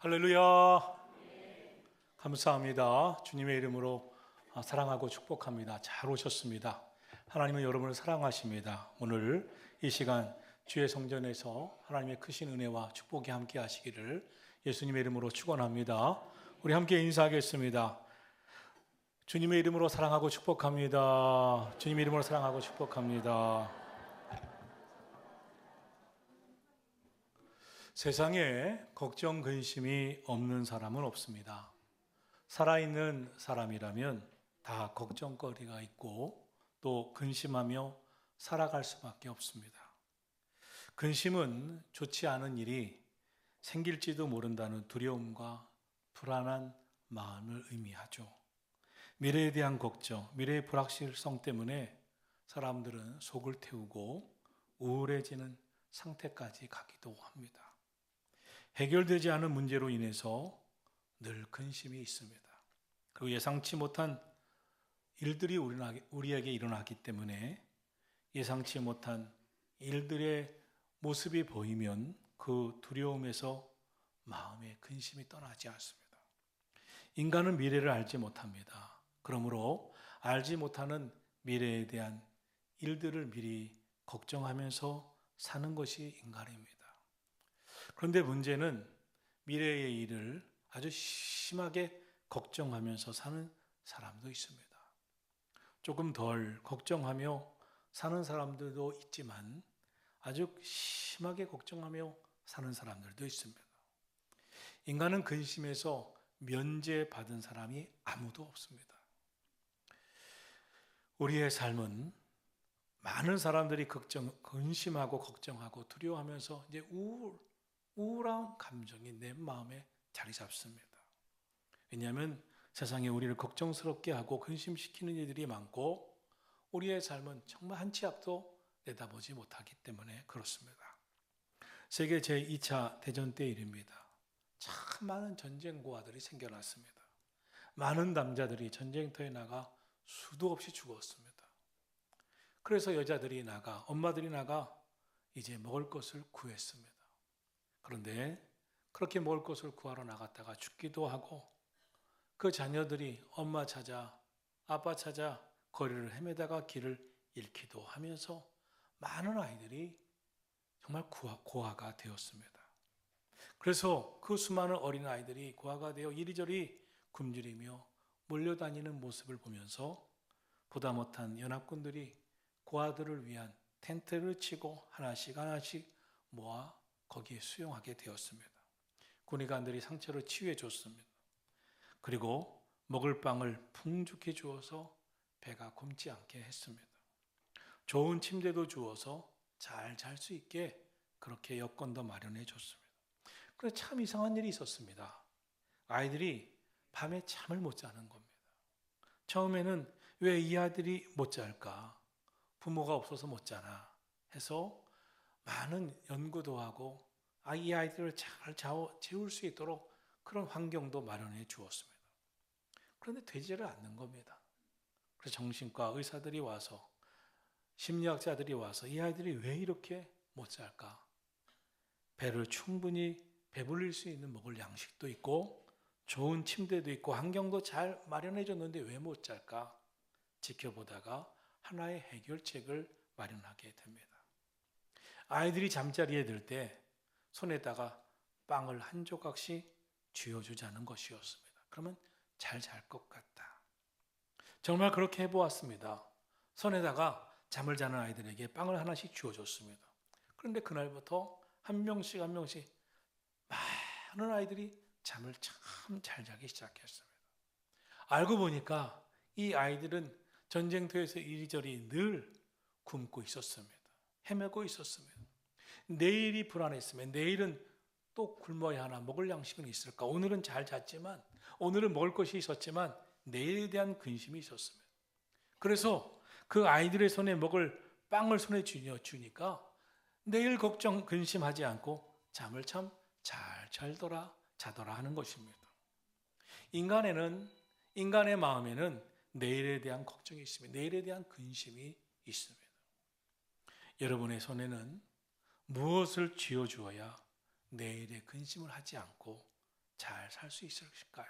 할렐루야. 감사합니다. 주님의 이름으로 사랑하고 축복합니다. 잘 오셨습니다. 하나님은 여러분을 사랑하십니다. 오늘 이 시간 주의 성전에서 하나님의 크신 은혜와 축복이 함께 하시기를 예수님의 이름으로 축원합니다. 우리 함께 인사하겠습니다. 주님의 이름으로 사랑하고 축복합니다. 주님의 이름으로 사랑하고 축복합니다. 세상에 걱정, 근심이 없는 사람은 없습니다. 살아있는 사람이라면 다 걱정거리가 있고 또 근심하며 살아갈 수밖에 없습니다. 근심은 좋지 않은 일이 생길지도 모른다는 두려움과 불안한 마음을 의미하죠. 미래에 대한 걱정, 미래의 불확실성 때문에 사람들은 속을 태우고 우울해지는 상태까지 가기도 합니다. 해결되지 않은 문제로 인해서 늘 근심이 있습니다. 그리고 예상치 못한 일들이 우리에게 일어나기 때문에 예상치 못한 일들의 모습이 보이면 그 두려움에서 마음의 근심이 떠나지 않습니다. 인간은 미래를 알지 못합니다. 그러므로 알지 못하는 미래에 대한 일들을 미리 걱정하면서 사는 것이 인간입니다. 그런데 문제는 미래의 일을 아주 심하게 걱정하면서 사는 사람도 있습니다. 조금 덜 걱정하며 사는 사람들도 있지만 아주 심하게 걱정하며 사는 사람들도 있습니다. 인간은 근심에서 면제받은 사람이 아무도 없습니다. 우리의 삶은 많은 사람들이 근심하고 걱정하고 두려워하면서 이제 우울한 감정이 내 마음에 자리 잡습니다. 왜냐하면 세상에 우리를 걱정스럽게 하고 근심시키는 일들이 많고 우리의 삶은 정말 한 치 앞도 내다보지 못하기 때문에 그렇습니다. 세계 제2차 대전 때 일입니다. 참 많은 전쟁 고아들이 생겨났습니다. 많은 남자들이 전쟁터에 나가 수도 없이 죽었습니다. 그래서 여자들이 나가, 엄마들이 나가 이제 먹을 것을 구했습니다. 그런데 그렇게 먹을 것을 구하러 나갔다가 죽기도 하고 그 자녀들이 엄마 찾아 아빠 찾아 거리를 헤매다가 길을 잃기도 하면서 많은 아이들이 정말 고아가 되었습니다. 그래서 그 수많은 어린 아이들이 고아가 되어 이리저리 굶주리며 몰려다니는 모습을 보면서 보다 못한 연합군들이 고아들을 위한 텐트를 치고 하나씩 모아 거기에 수용하게 되었습니다. 군의관들이 상처를 치유해 줬습니다. 그리고 먹을 빵을 풍족히 주어서 배가 굶지 않게 했습니다. 좋은 침대도 주어서 잘 잘 수 있게 그렇게 여건도 마련해 줬습니다. 그런데 참 이상한 일이 있었습니다. 아이들이 밤에 잠을 못 자는 겁니다. 처음에는 왜 이 아들이 못 잘까? 부모가 없어서 못 자나 해서 많은 연구도 하고 이 아이들을 잘 재울 수 있도록 그런 환경도 마련해 주었습니다. 그런데 되지를 않는 겁니다. 그래서 정신과 의사들이 와서 심리학자들이 와서 이 아이들이 왜 이렇게 못 잘까? 배를 충분히 배불릴 수 있는 먹을 양식도 있고 좋은 침대도 있고 환경도 잘 마련해 줬는데 왜 못 잘까? 지켜보다가 하나의 해결책을 마련하게 됩니다. 아이들이 잠자리에 들 때 손에다가 빵을 한 조각씩 쥐어주자는 것이었습니다. 그러면 잘 잘 것 같다. 정말 그렇게 해보았습니다. 손에다가 잠을 자는 아이들에게 빵을 하나씩 쥐어줬습니다. 그런데 그날부터 한 명씩 많은 아이들이 잠을 참 잘 자기 시작했습니다. 알고 보니까 이 아이들은 전쟁터에서 이리저리 늘 굶고 있었습니다. 헤매고 있었습니다. 내일이 불안했으면 내일은 또 굶어야 하나, 먹을 양식은 있을까? 오늘은 잘 잤지만, 오늘은 먹을 것이 있었지만 내일에 대한 근심이 있었습니다. 그래서 그 아이들의 손에 먹을 빵을 손에 주니까 내일 걱정, 근심하지 않고 잠을 참 잘 자더라 하는 것입니다. 인간의 마음에는 내일에 대한 걱정이 있습니다. 내일에 대한 근심이 있습니다. 여러분의 손에는 무엇을 쥐어주어야 내일의 근심을 하지 않고 잘 살 수 있을까요?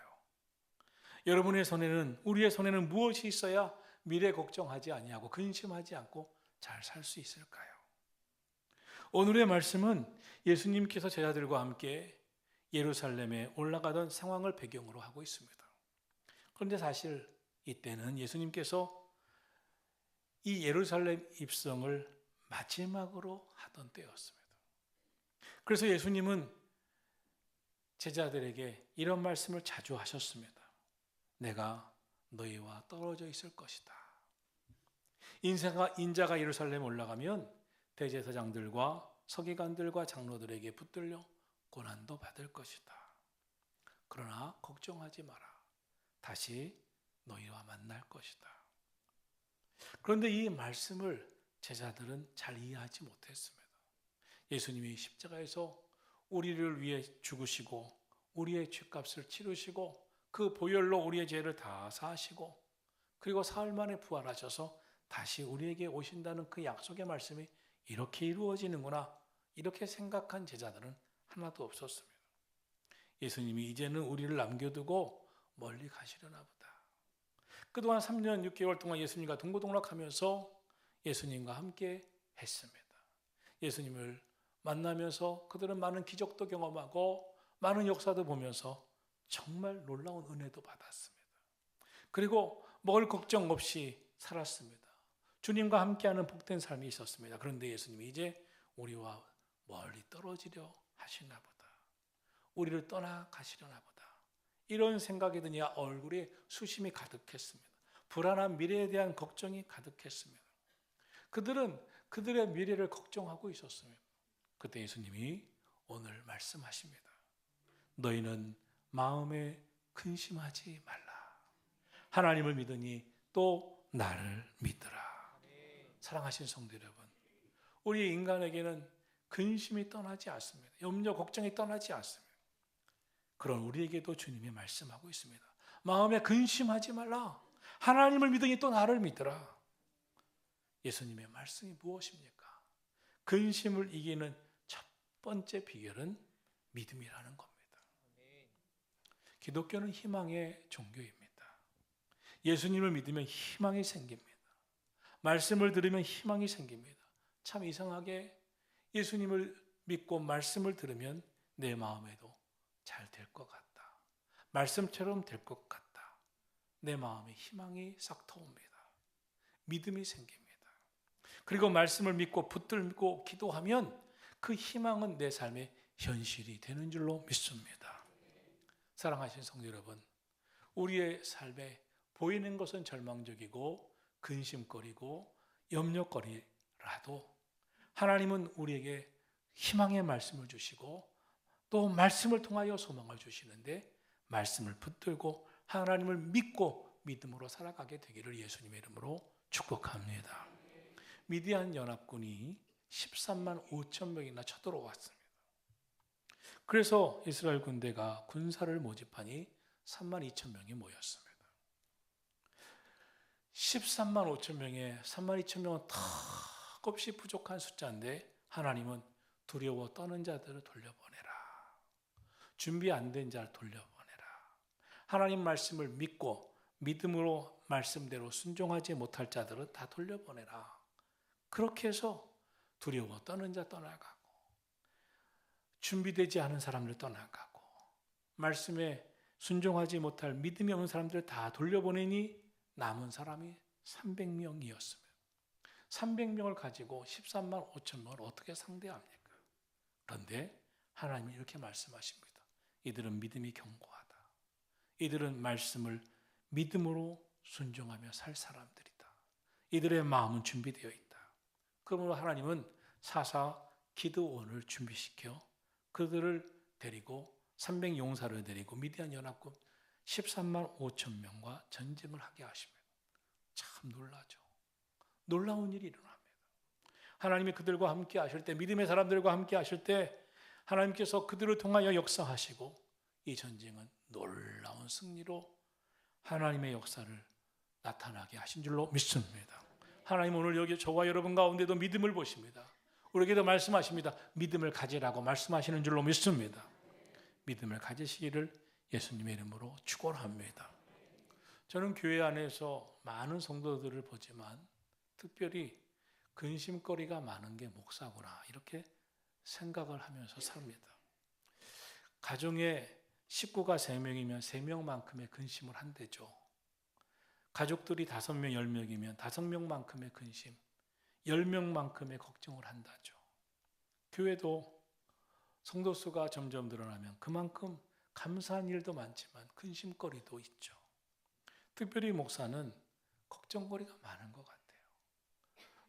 여러분의 손에는, 우리의 손에는 무엇이 있어야 미래 걱정하지 아니하고 근심하지 않고 잘 살 수 있을까요? 오늘의 말씀은 예수님께서 제자들과 함께 예루살렘에 올라가던 상황을 배경으로 하고 있습니다. 그런데 사실 이때는 예수님께서 이 예루살렘 입성을 마지막으로 하던 때였습니다. 그래서 예수님은 제자들에게 이런 말씀을 자주 하셨습니다. 내가 너희와 떨어져 있을 것이다. 인자가 예루살렘에 올라가면 대제사장들과 서기관들과 장로들에게 붙들려 고난도 받을 것이다. 그러나 걱정하지 마라. 다시 너희와 만날 것이다. 그런데 이 말씀을 제자들은 잘 이해하지 못했습니다. 예수님이 십자가에서 우리를 위해 죽으시고 우리의 죄값을 치르시고 그 보혈로 우리의 죄를 다 사하시고 그리고 사흘 만에 부활하셔서 다시 우리에게 오신다는 그 약속의 말씀이 이렇게 이루어지는구나, 이렇게 생각한 제자들은 하나도 없었습니다. 예수님이 이제는 우리를 남겨두고 멀리 가시려나 보다. 그동안 3년 6개월 동안 예수님과 동고동락하면서 예수님과 함께 했습니다. 예수님을 만나면서 그들은 많은 기적도 경험하고 많은 역사도 보면서 정말 놀라운 은혜도 받았습니다. 그리고 먹을 걱정 없이 살았습니다. 주님과 함께하는 복된 삶이 있었습니다. 그런데 예수님이 이제 우리와 멀리 떨어지려 하시나 보다. 우리를 떠나가시려나 보다. 이런 생각이 드니 얼굴에 수심이 가득했습니다. 불안한 미래에 대한 걱정이 가득했습니다. 그들은 그들의 미래를 걱정하고 있었습니다. 그때 예수님이 오늘 말씀하십니다. 너희는 마음에 근심하지 말라. 하나님을 믿으니 또 나를 믿으라. 사랑하신 성도 여러분, 우리 인간에게는 근심이 떠나지 않습니다. 염려, 걱정이 떠나지 않습니다. 그런 우리에게도 주님이 말씀하고 있습니다. 마음에 근심하지 말라. 하나님을 믿으니 또 나를 믿으라. 예수님의 말씀이 무엇입니까? 근심을 이기는 첫 번째 비결은 믿음이라는 겁니다. 기독교는 희망의 종교입니다. 예수님을 믿으면 희망이 생깁니다. 말씀을 들으면 희망이 생깁니다. 참 이상하게 예수님을 믿고 말씀을 들으면 내 마음에도 잘 될 것 같다. 말씀처럼 될 것 같다. 내 마음에 희망이 싹 터옵니다. 믿음이 생깁니다. 그리고 말씀을 믿고 붙들고 기도하면 그 희망은 내 삶의 현실이 되는 줄로 믿습니다. 사랑하신 성도 여러분, 우리의 삶에 보이는 것은 절망적이고 근심거리고 염려거리라도 하나님은 우리에게 희망의 말씀을 주시고 또 말씀을 통하여 소망을 주시는데 말씀을 붙들고 하나님을 믿고 믿음으로 살아가게 되기를 예수님의 이름으로 축복합니다. 미디안 연합군이 13만 5천 명이나 쳐들어왔습니다. 그래서 이스라엘 군대가 군사를 모집하니 3만 2천 명이 모였습니다. 13만 5천 명에 3만 2천 명은 턱없이 부족한 숫자인데 하나님은 두려워 떠는 자들을 돌려보내라. 준비 안 된 자를 돌려보내라. 하나님 말씀을 믿고 믿음으로 말씀대로 순종하지 못할 자들은 다 돌려보내라. 그렇게 해서 두려워 떠는 자 떠나가고 준비되지 않은 사람들 떠나가고 말씀에 순종하지 못할 믿음이 없는 사람들을 다 돌려보내니 남은 사람이 300명이었습니다. 300명을 가지고 13만 5천 명을 어떻게 상대합니까? 그런데 하나님이 이렇게 말씀하십니다. 이들은 믿음이 견고하다. 이들은 말씀을 믿음으로 순종하며 살 사람들이다. 이들의 마음은 준비되어 있다. 그러므로 하나님은 사사 기드온을 준비시켜 그들을 데리고 300용사를 데리고 미디안 연합군 13만 5천 명과 전쟁을 하게 하십니다. 참 놀라죠. 놀라운 일이 일어납니다. 하나님이 그들과 함께 하실 때, 믿음의 사람들과 함께 하실 때 하나님께서 그들을 통하여 역사하시고 이 전쟁은 놀라운 승리로 하나님의 역사를 나타나게 하신 줄로 믿습니다. 하나님 오늘 여기 저와 여러분 가운데도 믿음을 보십니다. 우리에게도 말씀하십니다. 믿음을 가지라고 말씀하시는 줄로 믿습니다. 믿음을 가지시기를 예수님의 이름으로 축원합니다. 저는 교회 안에서 많은 성도들을 보지만 특별히 근심거리가 많은 게 목사구나 이렇게 생각을 하면서 삽니다. 가정에 식구가 3명이면 3명만큼의 근심을 한대죠. 가족들이 5명, 10명이면 5명만큼의 근심, 10명만큼의 걱정을 한다죠. 교회도 성도 수가 점점 늘어나면 그만큼 감사한 일도 많지만 근심거리도 있죠. 특별히 목사는 걱정거리가 많은 것 같아요.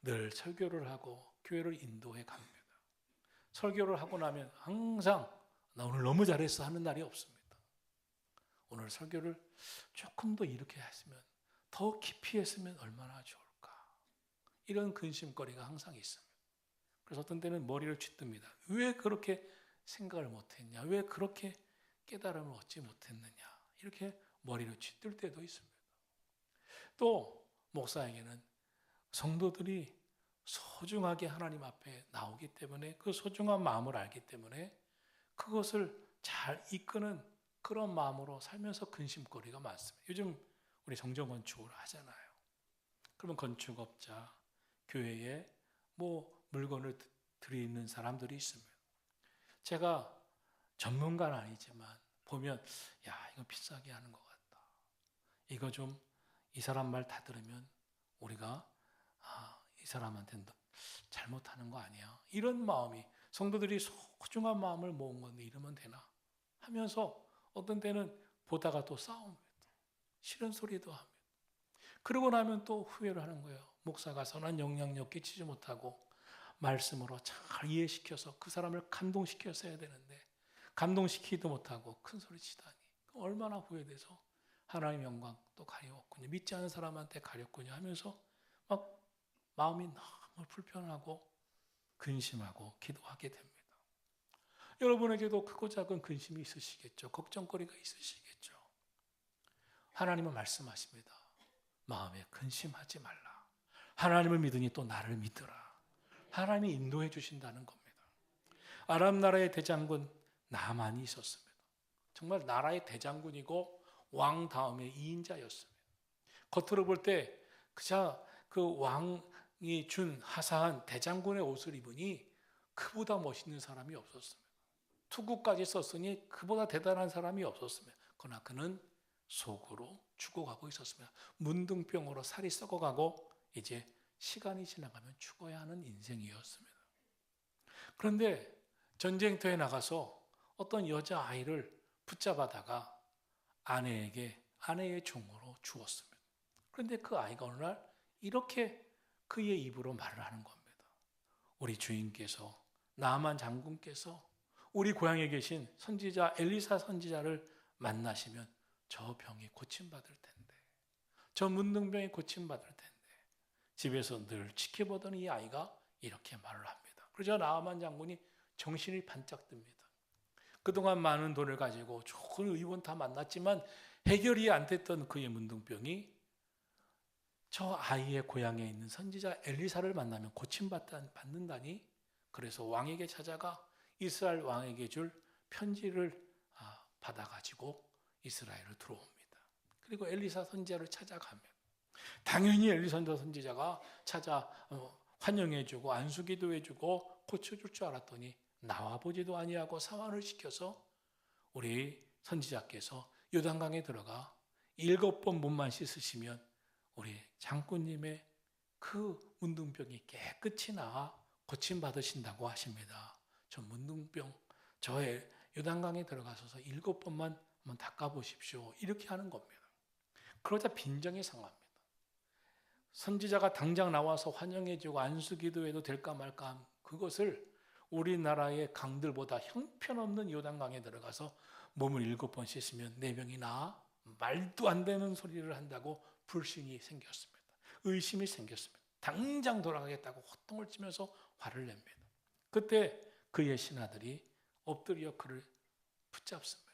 늘 설교를 하고 교회를 인도해 갑니다. 설교를 하고 나면 항상 나 오늘 너무 잘했어 하는 날이 없습니다. 오늘 설교를 조금 더 이렇게 했으면, 더 깊이 했으면 얼마나 좋을까. 이런 근심거리가 항상 있습니다. 그래서 어떤 때는 머리를 쥐뜹니다. 왜 그렇게 생각을 못했냐? 왜 그렇게 깨달음을 얻지 못했느냐? 이렇게 머리를 쥐뜰 때도 있습니다. 또 목사에게는 성도들이 소중하게 하나님 앞에 나오기 때문에 그 소중한 마음을 알기 때문에 그것을 잘 이끄는 그런 마음으로 살면서 근심거리가 많습니다. 요즘 우리 정정건축을 하잖아요. 그러면 건축업자, 교회에 물건을 드리는 사람들이 있습니다. 제가 전문가는 아니지만 보면 야, 이거 비싸게 하는 것 같다. 이거 좀 이 사람 말 다 들으면 우리가 이 사람한테는 잘못하는 거 아니야. 이런 마음이, 성도들이 소중한 마음을 모은 건데 이러면 되나 하면서 어떤 때는 보다가 또 싸웁니다. 싫은 소리도 합니다. 그러고 나면 또 후회를 하는 거예요. 목사가 선한 영향력 끼치지 못하고 말씀으로 잘 이해시켜서 그 사람을 감동시켰어야 되는데 감동시키지도 못하고 큰 소리 치다니 얼마나 후회돼서 하나님의 영광 또 가려웠군요. 믿지 않은 사람한테 가렸군요 하면서 막 마음이 너무 불편하고 근심하고 기도하게 됩니다. 여러분에게도 크고 작은 근심이 있으시겠죠. 걱정거리가 있으시겠죠. 하나님은 말씀하십니다. 마음에 근심하지 말라. 하나님을 믿으니 또 나를 믿으라. 하나님이 인도해 주신다는 겁니다. 아람 나라의 대장군 나만이 있었습니다. 정말 나라의 대장군이고 왕 다음에 2인자였습니다. 겉으로 볼 때 그저 그 왕이 준 하사한 대장군의 옷을 입으니 그보다 멋있는 사람이 없었습니다. 투구까지 썼으니 그보다 대단한 사람이 없었습니다. 그러나 그는 속으로 죽어가고 있었습니다. 문둥병으로 살이 썩어가고 이제 시간이 지나가면 죽어야 하는 인생이었습니다. 그런데 전쟁터에 나가서 어떤 여자아이를 붙잡아다가 아내의 종으로 주었습니다. 그런데 그 아이가 어느 날 이렇게 그의 입으로 말을 하는 겁니다. 우리 주인께서, 나아만 장군께서 우리 고향에 계신 선지자 엘리사 선지자를 만나시면 저 병이 고침받을 텐데, 저 문둥병이 고침받을 텐데, 집에서 늘 지켜보던 이 아이가 이렇게 말을 합니다. 그러자 나아만 장군이 정신이 반짝 듭니다. 그동안 많은 돈을 가지고 좋은 의원 다 만났지만 해결이 안 됐던 그의 문둥병이 저 아이의 고향에 있는 선지자 엘리사를 만나면 고침받는다니, 그래서 왕에게 찾아가 이스라엘 왕에게 줄 편지를 받아가지고 이스라엘로 들어옵니다. 그리고 엘리사 선지자를 찾아가면 당연히 엘리사 선지자가 찾아 환영해주고 안수기도해주고 고쳐줄 줄 알았더니 나와보지도 아니하고 사환을 시켜서 우리 선지자께서 요단강에 들어가 7번 몸만 씻으시면 우리 장군님의 그 문둥병이 깨끗이 나아 고침받으신다고 하십니다. 저 문둥병, 저의 요단강에 들어가셔서 7번만 한번 닦아보십시오. 이렇게 하는 겁니다. 그러자 빈정이 상합니다. 선지자가 당장 나와서 환영해주고 안수기도해도 될까 말까 그것을 우리나라의 강들보다 형편없는 요단강에 들어가서 몸을 7번 씻으면 내 병이 나아? 말도 안 되는 소리를 한다고 불신이 생겼습니다. 의심이 생겼습니다. 당장 돌아가겠다고 호통을 치면서 화를 냅니다. 그때 그의 신하들이 엎드려 그를 붙잡습니다.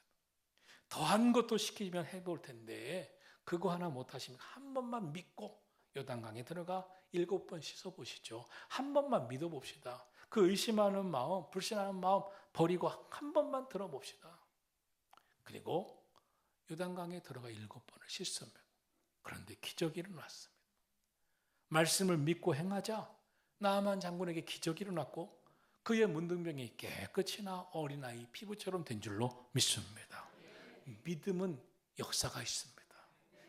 더한 것도 시키면 해볼 텐데 그거 하나 못하시면 한 번만 믿고 요단강에 들어가 7번 씻어보시죠. 한 번만 믿어봅시다. 그 의심하는 마음, 불신하는 마음 버리고 한 번만 들어봅시다. 그리고 요단강에 들어가 7번을 씻습니다. 그런데 기적이 일어났습니다. 말씀을 믿고 행하자 나아만 장군에게 기적이 일어났고 그의 문둥병이 깨끗이 나 어린아이 피부처럼 된 줄로 믿습니다. 믿음은 역사가 있습니다.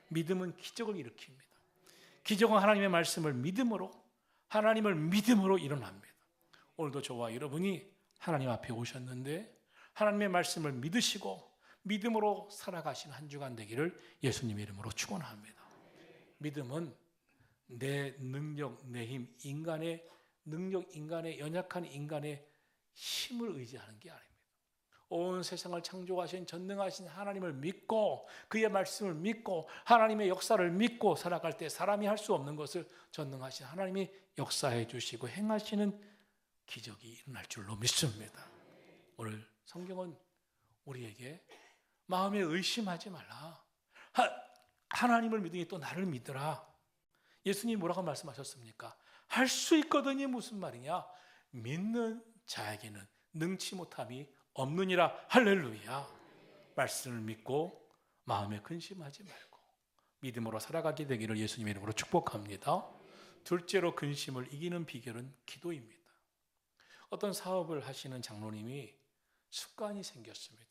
믿음은 기적을 일으킵니다. 기적은 하나님의 말씀을 믿음으로, 하나님을 믿음으로 일어납니다. 오늘도 저와 여러분이 하나님 앞에 오셨는데 하나님의 말씀을 믿으시고 믿음으로 살아가신 한 주간 되기를 예수님의 이름으로 축원합니다. 믿음은 내 능력, 내 힘, 인간의 능력, 인간의 연약한 인간의 힘을 의지하는 게 아닙니다. 온 세상을 창조하신 전능하신 하나님을 믿고 그의 말씀을 믿고 하나님의 역사를 믿고 살아갈 때 사람이 할 수 없는 것을 전능하신 하나님이 역사해 주시고 행하시는 기적이 일어날 줄로 믿습니다. 오늘 성경은 우리에게 마음에 의심하지 말라. 하나님을 믿으니 또 나를 믿으라. 예수님이 뭐라고 말씀하셨습니까? 할 수 있거든이 무슨 말이냐? 믿는 자에게는 능치 못함이 없느니라. 할렐루야. 말씀을 믿고 마음에 근심하지 말고 믿음으로 살아가게 되기를 예수님의 이름으로 축복합니다. 둘째로 근심을 이기는 비결은 기도입니다. 어떤 사업을 하시는 장로님이 습관이 생겼습니다.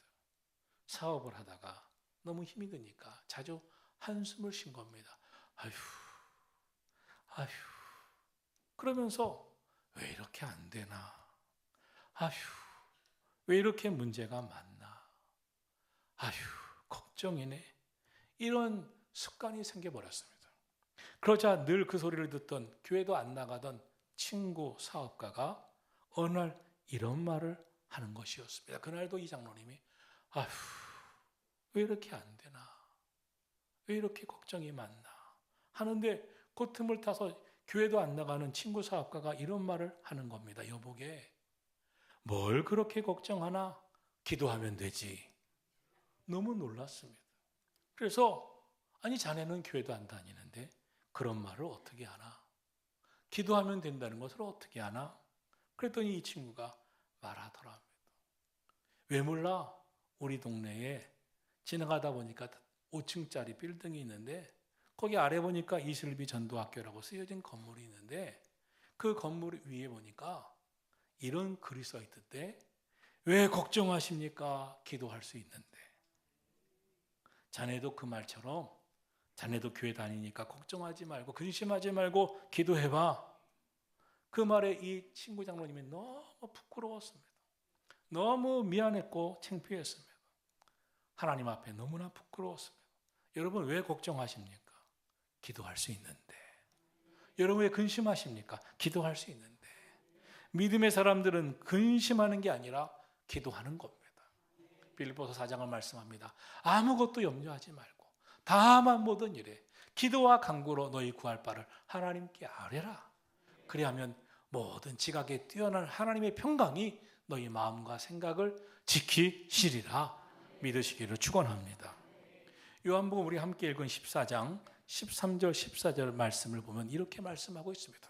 사업을 하다가 너무 힘이 드니까 자주 한숨을 쉰 겁니다. 아휴. 그러면서 왜 이렇게 안 되나? 아휴. 왜 이렇게 문제가 많나? 아휴, 걱정이네. 이런 습관이 생겨버렸습니다. 그러자 늘 그 소리를 듣던 교회도 안 나가던 친구 사업가가 어느 날 이런 말을 하는 것이었습니다. 그날도 이 장로님이 아휴, 왜 이렇게 안 되나? 왜 이렇게 걱정이 많나? 하는데 그 틈을 타서 교회도 안 나가는 친구 사업가가 이런 말을 하는 겁니다. 여보게, 뭘 그렇게 걱정하나? 기도하면 되지. 너무 놀랐습니다. 그래서 아니 자네는 교회도 안 다니는데 그런 말을 어떻게 하나? 기도하면 된다는 것을 어떻게 하나? 그랬더니 이 친구가 말하더랍니다. 왜 몰라? 우리 동네에 지나가다 보니까 5층짜리 빌딩이 있는데 거기 아래 보니까 이슬비 전도학교라고 쓰여진 건물이 있는데 그 건물 위에 보니까 이런 글이 써 있던데 왜 걱정하십니까? 기도할 수 있는데. 자네도 그 말처럼 자네도 교회 다니니까 걱정하지 말고 근심하지 말고 기도해봐. 그 말에 이 친구 장로님이 너무 부끄러웠습니다. 너무 미안했고 창피했습니다. 하나님 앞에 너무나 부끄러웠습니다. 여러분 왜 걱정하십니까? 기도할 수 있는데. 여러분 왜 근심하십니까? 기도할 수 있는데. 믿음의 사람들은 근심하는 게 아니라 기도하는 겁니다. 빌립보서 4장을 말씀합니다. 아무것도 염려하지 말고 다만 모든 일에 기도와 간구로 너희 구할 바를 하나님께 아뢰라. 그리하면 모든 지각에 뛰어난 하나님의 평강이 너희 마음과 생각을 지키시리라. 믿으시기를 축원합니다. 요한복음 우리 함께 읽은 14장 13절 14절 말씀을 보면 이렇게 말씀하고 있습니다.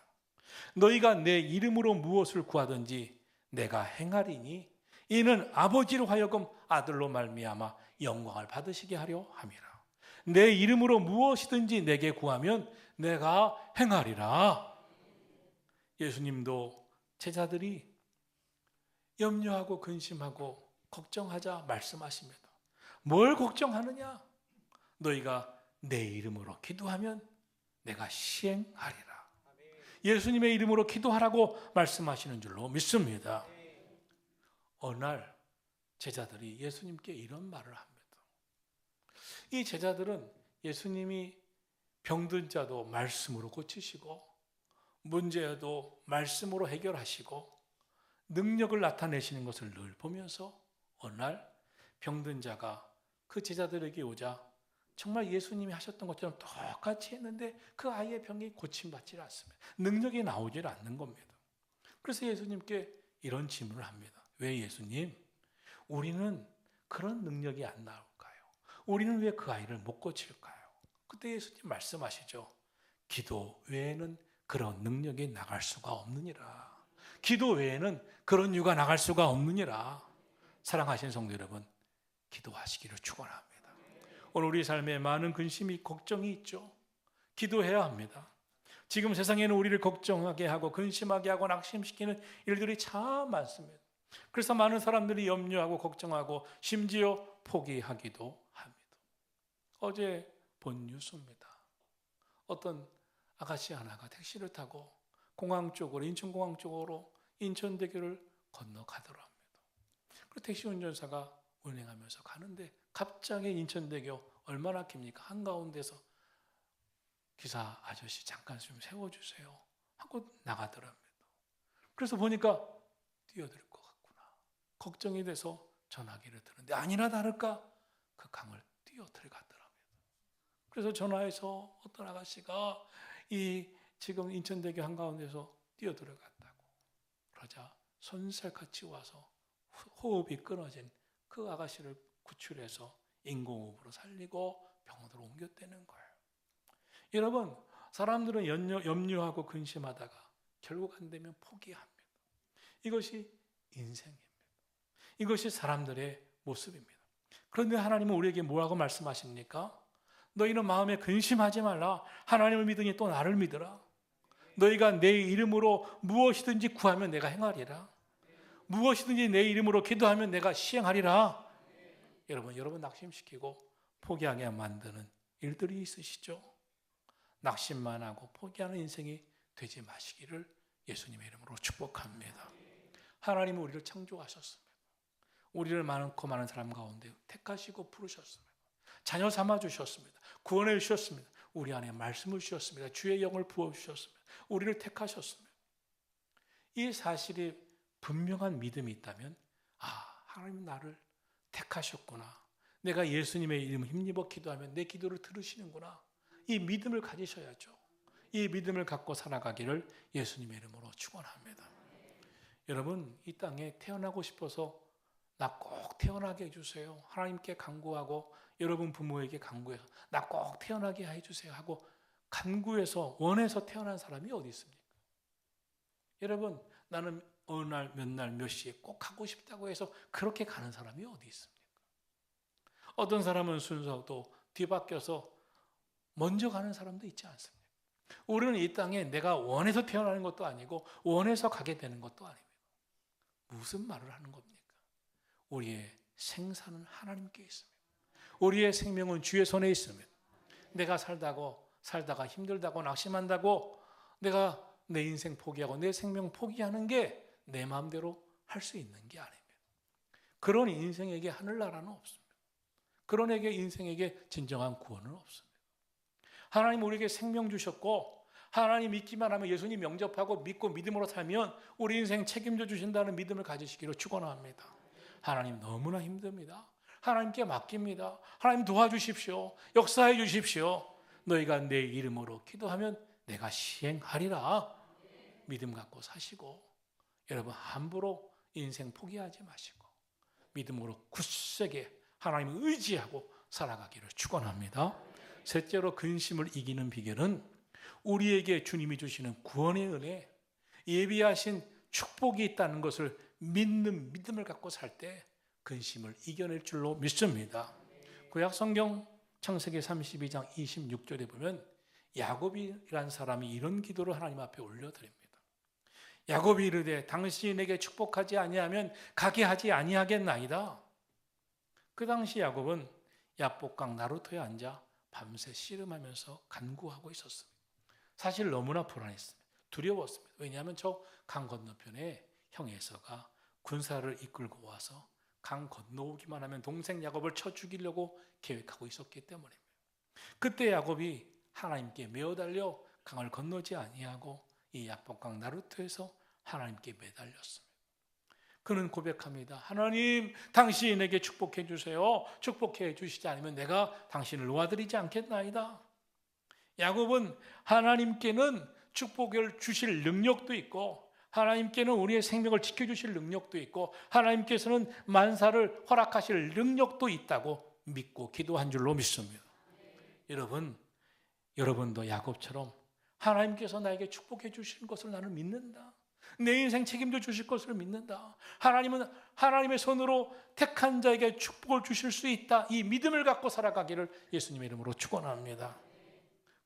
너희가 내 이름으로 무엇을 구하든지 내가 행하리니 이는 아버지로 하여금 아들로 말미암아 영광을 받으시게 하려 함이라. 내 이름으로 무엇이든지 내게 구하면 내가 행하리라. 예수님도 제자들이 염려하고 근심하고 걱정하자 말씀하십니다. 뭘 걱정하느냐? 너희가 내 이름으로 기도하면 내가 시행하리라. 예수님의 이름으로 기도하라고 말씀하시는 줄로 믿습니다. 어느 날 제자들이 예수님께 이런 말을 합니다. 이 제자들은 예수님이 병든 자도 말씀으로 고치시고 문제도 말씀으로 해결하시고 능력을 나타내시는 것을 늘 보면서 어느 날 병든 자가 그 제자들에게 오자 정말 예수님이 하셨던 것처럼 똑같이 했는데 그 아이의 병이 고침받지 않습니다. 능력이 나오질 않는 겁니다. 그래서 예수님께 이런 질문을 합니다. 왜 예수님? 우리는 그런 능력이 안 나올까요? 우리는 왜 그 아이를 못 고칠까요? 그때 예수님 말씀하시죠. 기도 외에는 그런 능력이 나갈 수가 없느니라. 기도 외에는 그런 유가 나갈 수가 없느니라. 사랑하시는 성도 여러분, 기도하시기를 축원합니다. 오늘 우리 삶에 많은 근심이 걱정이 있죠. 기도해야 합니다. 지금 세상에는 우리를 걱정하게 하고 근심하게 하고 낙심시키는 일들이 참 많습니다. 그래서 많은 사람들이 염려하고 걱정하고 심지어 포기하기도 합니다. 어제 본 뉴스입니다. 어떤 아가씨 하나가 택시를 타고 공항 쪽으로, 인천공항 쪽으로 인천대교를 건너가더랍니다. 그리고 택시 운전사가 운행하면서 가는데 갑자기 인천대교 얼마나 깁니까? 한가운데서 기사 아저씨 잠깐 좀 세워주세요 하고 나가더랍니다. 그래서 보니까 뛰어들 것 같구나. 걱정이 돼서 전화기를 드는데 아니나 다를까 그 강을 뛰어 들어갔더랍니다. 그래서 전화해서 어떤 아가씨가 이 지금 인천대교 한가운데서 뛰어 들어갔다고 그러자 손살같이 와서 호흡이 끊어진 그 아가씨를 구출해서 인공호흡으로 살리고 병원으로 옮겼다는 거예요. 여러분, 사람들은 염려하고 근심하다가 결국 안 되면 포기합니다. 이것이 인생입니다. 이것이 사람들의 모습입니다. 그런데 하나님은 우리에게 뭐라고 말씀하십니까? 너희는 마음에 근심하지 말라. 하나님을 믿으니 또 나를 믿으라. 너희가 내 이름으로 무엇이든지 구하면 내가 행하리라. 무엇이든지 내 이름으로 기도하면 내가 시행하리라. 여러분 낙심시키고 포기하게 만드는 일들이 있으시죠? 낙심만 하고 포기하는 인생이 되지 마시기를 예수님의 이름으로 축복합니다. 하나님은 우리를 창조하셨습니다. 우리를 많고 많은 사람 가운데 택하시고 부르셨습니다. 자녀 삼아 주셨습니다. 구원해 주셨습니다. 우리 안에 말씀을 주셨습니다. 주의 영을 부어주셨습니다. 우리를 택하셨습니다. 이 사실이 분명한 믿음이 있다면 하나님 나를 택하셨구나. 내가 예수님의 이름을 힘입어 기도하면 내 기도를 들으시는구나. 이 믿음을 가지셔야죠. 이 믿음을 갖고 살아가기를 예수님의 이름으로 축원합니다. 여러분, 이 땅에 태어나고 싶어서 나 꼭 태어나게 해주세요. 하나님께 간구하고 여러분 부모에게 간구해서 나 꼭 태어나게 해주세요 하고 간구해서 원해서 태어난 사람이 어디 있습니까? 여러분, 나는 어느 날 몇 날 몇 시에 꼭 하고 싶다고 해서 그렇게 가는 사람이 어디 있습니까? 어떤 사람은 순서도 뒤바뀌어서 먼저 가는 사람도 있지 않습니까? 우리는 이 땅에 내가 원해서 태어나는 것도 아니고 원해서 가게 되는 것도 아닙니다. 무슨 말을 하는 겁니까? 우리의 생사는 하나님께 있습니다. 우리의 생명은 주의 손에 있습니다. 내가 살다가 힘들다고 낙심한다고 내가 내 인생 포기하고 내 생명 포기하는 게 내 마음대로 할 수 있는 게 아닙니다. 그런 인생에게 하늘나라는 없습니다. 그런 인생에게 진정한 구원은 없습니다. 하나님 우리에게 생명 주셨고 하나님 믿기만 하면 예수님 영접하고 믿고 믿음으로 살면 우리 인생 책임져 주신다는 믿음을 가지시기로 축원합니다. 하나님 너무나 힘듭니다. 하나님께 맡깁니다. 하나님 도와주십시오. 역사해 주십시오. 너희가 내 이름으로 기도하면 내가 시행하리라. 믿음 갖고 사시고 여러분 함부로 인생 포기하지 마시고 믿음으로 굳세게 하나님을 의지하고 살아가기를 축원합니다. 셋째로 근심을 이기는 비결은 우리에게 주님이 주시는 구원의 은혜, 예비하신 축복이 있다는 것을 믿는 믿음을 갖고 살 때 근심을 이겨낼 줄로 믿습니다. 구약 성경 창세기 32장 26절에 보면 야곱이라는 사람이 이런 기도를 하나님 앞에 올려드립니다. 야곱이 이르되 당신이 내게 축복하지 아니하면 가게 하지 아니하겠나이다. 그 당시 야곱은 야복강 나루터에 앉아 밤새 씨름하면서 간구하고 있었습니다. 사실 너무나 불안했습니다. 두려웠습니다. 왜냐하면 저 강 건너편에 형 에서가 군사를 이끌고 와서 강 건너오기만 하면 동생 야곱을 쳐 죽이려고 계획하고 있었기 때문입니다. 그때 야곱이 하나님께 매어달려 강을 건너지 아니하고 이 야복강 나루터에서 하나님께 매달렸습니다. 그는 고백합니다. 하나님, 당신이 내게 축복해 주세요. 축복해 주시지 않으면 내가 당신을 놓아드리지 않겠나이다. 야곱은 하나님께는 축복을 주실 능력도 있고 하나님께는 우리의 생명을 지켜주실 능력도 있고 하나님께서는 만사를 허락하실 능력도 있다고 믿고 기도한 줄로 믿습니다. 여러분도 야곱처럼 하나님께서 나에게 축복해 주시는 것을 나는 믿는다. 내 인생 책임져 주실 것을 믿는다. 하나님은 하나님의 손으로 택한 자에게 축복을 주실 수 있다. 이 믿음을 갖고 살아가기를 예수님의 이름으로 축원합니다.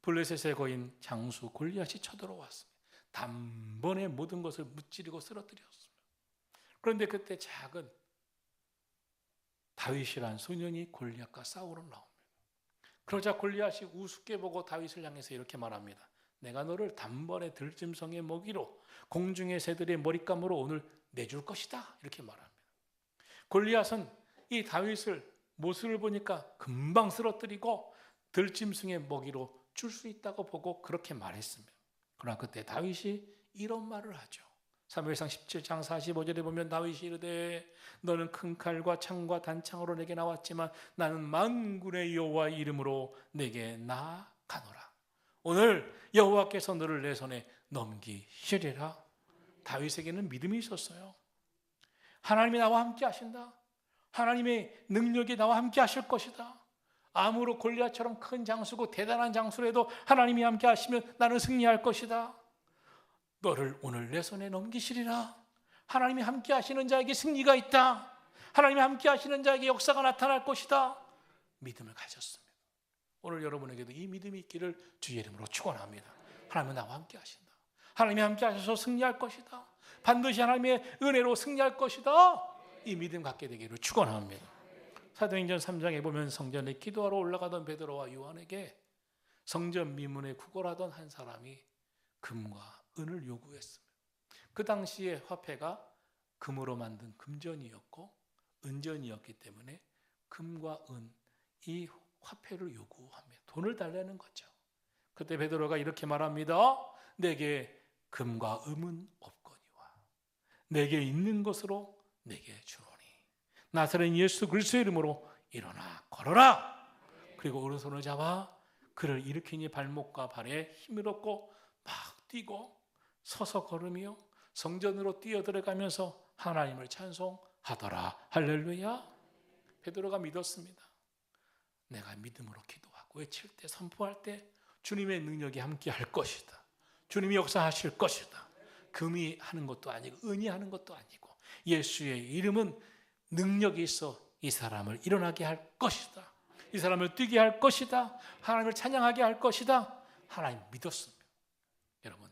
블레셋의 거인 장수 골리앗이 쳐들어왔습니다. 단번에 모든 것을 무찌르고 쓰러뜨렸습니다. 그런데 그때 작은 다윗이란 소년이 골리앗과 싸우러 나옵니다. 그러자 골리앗이 우습게 보고 다윗을 향해서 이렇게 말합니다. 내가 너를 단번에 들짐승의 먹이로 공중의 새들의 머릿감으로 오늘 내줄 것이다. 이렇게 말합니다. 골리앗은 이 다윗을 모습을 보니까 금방 쓰러뜨리고 들짐승의 먹이로 줄 수 있다고 보고 그렇게 말했습니다. 그러나 그때 다윗이 이런 말을 하죠. 사무엘상 17장 45절에 보면 다윗이 이르되 너는 큰 칼과 창과 단창으로 내게 나왔지만 나는 만군의 여호와의 이름으로 내게 나아가노라. 오늘 여호와께서 너를 내 손에 넘기시리라. 다윗에게는 믿음이 있었어요. 하나님이 나와 함께 하신다. 하나님의 능력이 나와 함께 하실 것이다. 아무로 골리앗처럼 큰 장수고 대단한 장수라도 하나님이 함께 하시면 나는 승리할 것이다. 너를 오늘 내 손에 넘기시리라. 하나님이 함께 하시는 자에게 승리가 있다. 하나님이 함께 하시는 자에게 역사가 나타날 것이다. 믿음을 가졌습니다. 오늘 여러분에게도 이 믿음이 있기를 주의 이름으로 축원합니다. 하나님은 나와 함께 하신다. 하나님이 함께 하셔서 승리할 것이다. 반드시 하나님의 은혜로 승리할 것이다. 이 믿음 갖게 되기를 축원합니다. 사도행전 3장에 보면 성전에 기도하러 올라가던 베드로와 요한에게 성전 미문에 구걸하던 한 사람이 금과 은을 요구했습니다. 그 당시에 화폐가 금으로 만든 금전이었고 은전이었기 때문에 금과 은, 이 화폐를 요구합니다. 돈을 달라는 거죠. 그때 베드로가 이렇게 말합니다. 내게 금과 은은 없거니와 내게 있는 것으로 내게 주노니 나사렛 예수 그리스도의 이름으로 일어나 걸어라. 그리고 오른손을 잡아 그를 일으키니 발목과 발에 힘을 얻고 막 뛰고 서서 걸으며 성전으로 뛰어들어가면서 하나님을 찬송하더라. 할렐루야. 베드로가 믿었습니다. 내가 믿음으로 기도하고 외칠 때 선포할 때 주님의 능력이 함께 할 것이다. 주님이 역사하실 것이다. 금이 하는 것도 아니고 은이 하는 것도 아니고 예수의 이름은 능력이 있어 이 사람을 일어나게 할 것이다. 이 사람을 뛰게 할 것이다. 하나님을 찬양하게 할 것이다. 하나님 믿었습니다. 여러분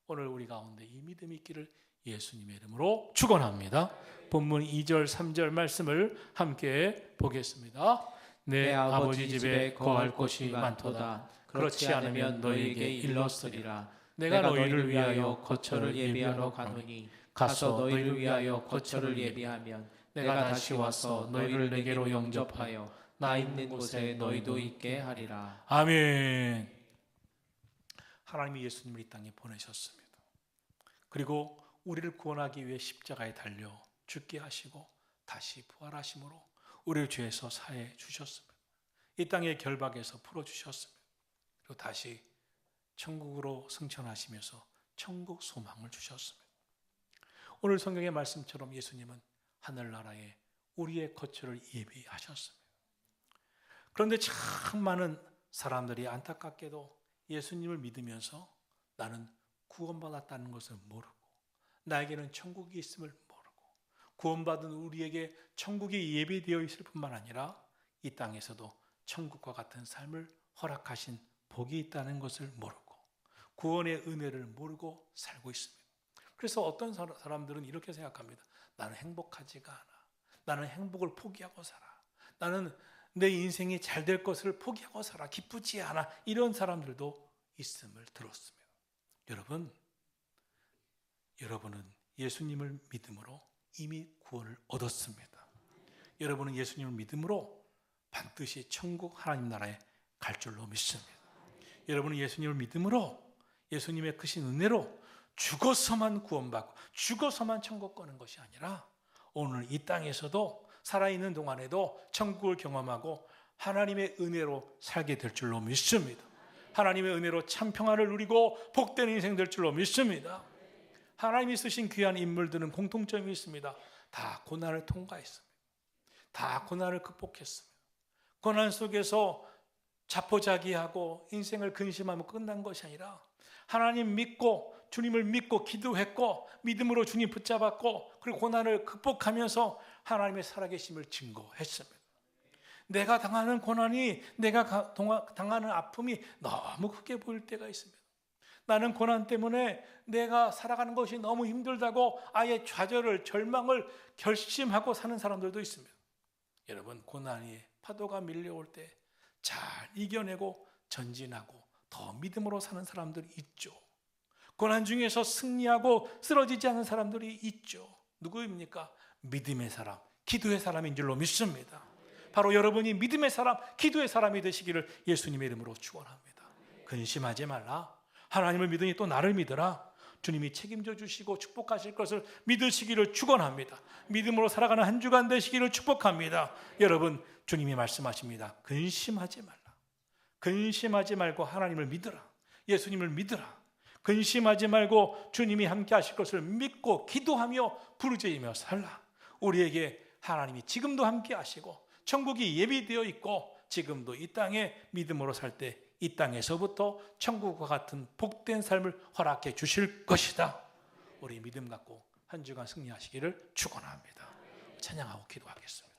오늘 우리 가운데 이 믿음이 있기를 예수님의 이름으로 축원합니다. 본문 2절 3절 말씀을 함께 보겠습니다. 내 아버지 집에 거할 곳이 많도다. 그렇지 않으면 너희에게 일렀으리라. 내가 너희를 위하여 거처를 예비하러 가노니 가서 너희를 위하여 거처를 예비하면 내가 다시 와서 너희를 내게로 영접하여 나 있는 곳에 너희도 있게 하리라. 아멘. 하나님이 예수님을 이 땅에 보내셨습니다. 그리고 우리를 구원하기 위해 십자가에 달려 죽게 하시고 다시 부활하심으로 우리를 죄에서 사해 주셨습니다. 이 땅의 결박에서 풀어주셨습니다. 그리고 다시 천국으로 승천하시면서 천국 소망을 주셨습니다. 오늘 성경의 말씀처럼 예수님은 하늘나라에 우리의 거처를 예비하셨습니다. 그런데 참 많은 사람들이 안타깝게도 예수님을 믿으면서 나는 구원받았다는 것을 모르고 나에게는 천국이 있음을 모르고 구원받은 우리에게 천국이 예비되어 있을 뿐만 아니라 이 땅에서도 천국과 같은 삶을 허락하신 복이 있다는 것을 모르고 구원의 은혜를 모르고 살고 있습니다. 그래서 어떤 사람들은 이렇게 생각합니다. 나는 행복하지가 않아. 나는 행복을 포기하고 살아. 나는 내 인생이 잘 될 것을 포기하고 살아. 기쁘지 않아. 이런 사람들도 있음을 들었습니다. 여러분은 예수님을 믿음으로 이미 구원을 얻었습니다. 여러분은 예수님을 믿음으로 반드시 천국 하나님 나라에 갈 줄로 믿습니다. 여러분은 예수님을 믿음으로 예수님의 크신 은혜로 죽어서만 구원받고 죽어서만 천국 가는 것이 아니라 오늘 이 땅에서도 살아있는 동안에도 천국을 경험하고 하나님의 은혜로 살게 될 줄로 믿습니다. 하나님의 은혜로 참 평화를 누리고 복된 인생 될 줄로 믿습니다. 하나님이 쓰신 귀한 인물들은 공통점이 있습니다. 다 고난을 통과했습니다. 다 고난을 극복했습니다. 고난 속에서 자포자기하고 인생을 근심하며 끝난 것이 아니라 하나님 믿고 주님을 믿고 기도했고 믿음으로 주님 붙잡았고 그리고 고난을 극복하면서 하나님의 살아계심을 증거했습니다. 내가 당하는 고난이, 내가 당하는 아픔이 너무 크게 보일 때가 있습니다. 나는 고난 때문에 내가 살아가는 것이 너무 힘들다고 아예 좌절을, 절망을 결심하고 사는 사람들도 있습니다. 여러분, 고난이 파도가 밀려올 때 잘 이겨내고 전진하고 더 믿음으로 사는 사람들이 있죠. 고난 중에서 승리하고 쓰러지지 않은 사람들이 있죠. 누구입니까? 믿음의 사람, 기도의 사람인 줄로 믿습니다. 바로 여러분이 믿음의 사람, 기도의 사람이 되시기를 예수님의 이름으로 축원합니다. 근심하지 말라. 하나님을 믿으니 또 나를 믿으라. 주님이 책임져 주시고 축복하실 것을 믿으시기를 축원합니다. 믿음으로 살아가는 한 주간 되시기를 축복합니다. 여러분, 주님이 말씀하십니다. 근심하지 말라. 근심하지 말고 하나님을 믿으라. 예수님을 믿으라. 근심하지 말고 주님이 함께 하실 것을 믿고 기도하며 부르짖으며 살라. 우리에게 하나님이 지금도 함께 하시고 천국이 예비되어 있고 지금도 이 땅에 믿음으로 살 때 이 땅에서부터 천국과 같은 복된 삶을 허락해 주실 것이다. 우리 믿음 갖고 한 주간 승리하시기를 축원합니다. 찬양하고 기도하겠습니다.